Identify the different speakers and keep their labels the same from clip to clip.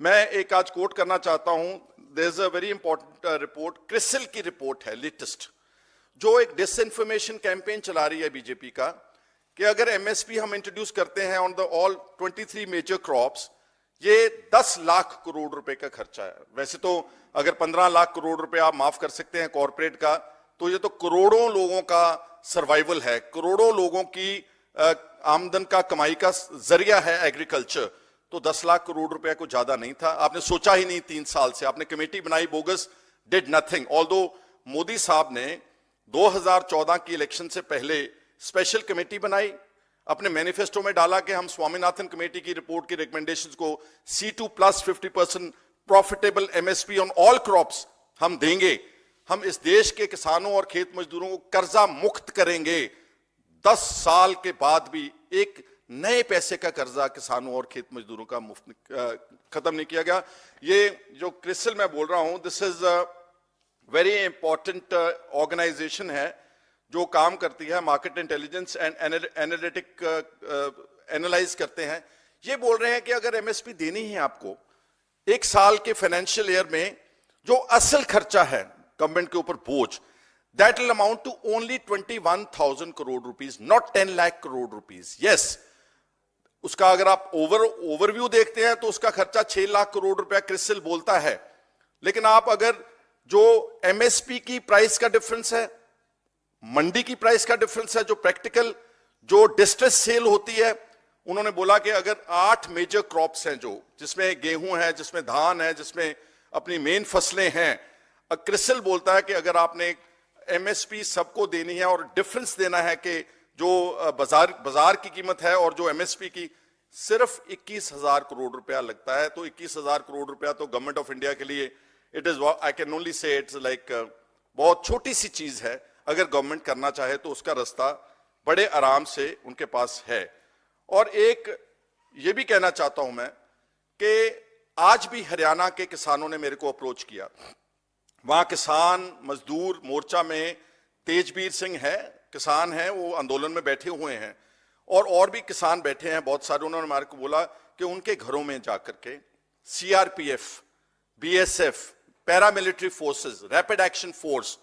Speaker 1: मैं एक आज कोट करना चाहता हूं। There is a very important report, CRISIL की रिपोर्ट है लेटेस्ट, जो एक डिसइंफॉर्मेशन कैंपेन चला रही है बीजेपी का कि अगर एमएसपी हम इंट्रोड्यूस करते हैं on the all 23 major crops, ये 10 लाख करोड़ रुपए का खर्चा है। वैसे तो अगर 15 लाख करोड़ रुपए आप माफ कर सकते हैं कॉर्पोरेट का, तो ये तो करोड़ों लोगों का सर्वाइवल है, करोड़ों लोगों की आमदन का, कमाई का जरिया है एग्रीकल्चर। तो 10 लाख करोड़ रुपए को ज्यादा नहीं था। आपने सोचा ही नहीं 3 साल से, आपने कमेटी बनाई bogus, did nothing. Although Modi साहब ने 2014 की इलेक्शन से पहले स्पेशल कमेटी बनाई, अपने मैनिफेस्टो में डाला कि हम स्वामीनाथन कमेटी की रिपोर्ट की रिकमेंडेशंस को C2 plus 50% profitable MSP on all crops हम देंगे। हम इस देश के किसानों और खेत मजदूरों को कर्जा मुक्त करेंगे। 10 साल के बाद भी एक नए पैसे का कर्जा किसानों और खेत मजदूरों का मुफ्त खत्म नहीं किया गया। ये जो क्रिसिल मैं बोल रहा हूं, this is a very important organization है जो काम करती है market intelligence and analytic analyze करते हैं। ये बोल रहे हैं कि अगर एमएसपी देनी है आपको, एक साल के फाइनेंशियल ईयर में जो असल खर्चा है गवर्नमेंट के ऊपर बोझ, that will amount to only 21,000 crore rupees, not 10 lakh crore rupees. Yes, उसका अगर आप ओवरव्यू देखते हैं तो उसका खर्चा 6 लाख करोड़ रुपया क्रिसिल बोलता है। लेकिन आप अगर जो एमएसपी की प्राइस का डिफरेंस है, मंडी की प्राइस का डिफरेंस है, जो प्रैक्टिकल जो डिस्ट्रेस सेल होती है, उन्होंने बोला कि अगर 8 मेजर क्रॉप्स हैं, जो जिसमें गेहूं है, जिसमें धान है, जिसमें अपनी मेन फसलें हैं, क्रिसिल बोलता है कि अगर आपने एमएसपी सबको देनी है और डिफरेंस देना है कि जो बाजार की कीमत है और जो एमएसपी की, सिर्फ 21,000 करोड़ रुपया लगता है। तो 21,000 करोड़ रुपया तो गवर्नमेंट ऑफ इंडिया के लिए it is, I can only say it's like बहुत छोटी सी चीज है। अगर गवर्नमेंट करना चाहे तो उसका रास्ता बड़े आराम से उनके पास है। और एक ये भी कहना चाहता हूं मैं कि आज भी हरियाणा के किसानों ने मेरे को अप्रोच किया। वहां किसान मजदूर मोर्चा में तेजवीर सिंह है, किसान हैं, वो आंदोलन में बैठे हुए हैं, और भी किसान बैठे हैं बहुत सारे। उन्होंने हमारे को बोला कि उनके घरों में जाकर के CRPF, BSF, paramilitary forces, rapid action force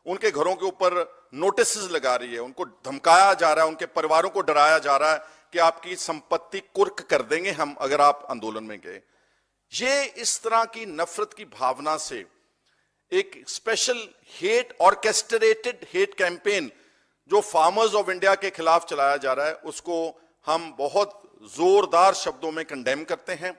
Speaker 1: उनके घरों के ऊपर नोटिस लगा रही है, उनको धमकाया जा रहा है, उनके परिवारों को डराया जा रहा है कि आपकी संपत्ति कुर्क कर देंगे हम अगर आप आंदोलन में गए। ये इस तरह की नफरत की भावना से एक special hate, orchestrated hate campaign जो फार्मर्स ऑफ इंडिया के खिलाफ चलाया जा रहा है, उसको हम बहुत जोरदार शब्दों में कंडेम करते हैं।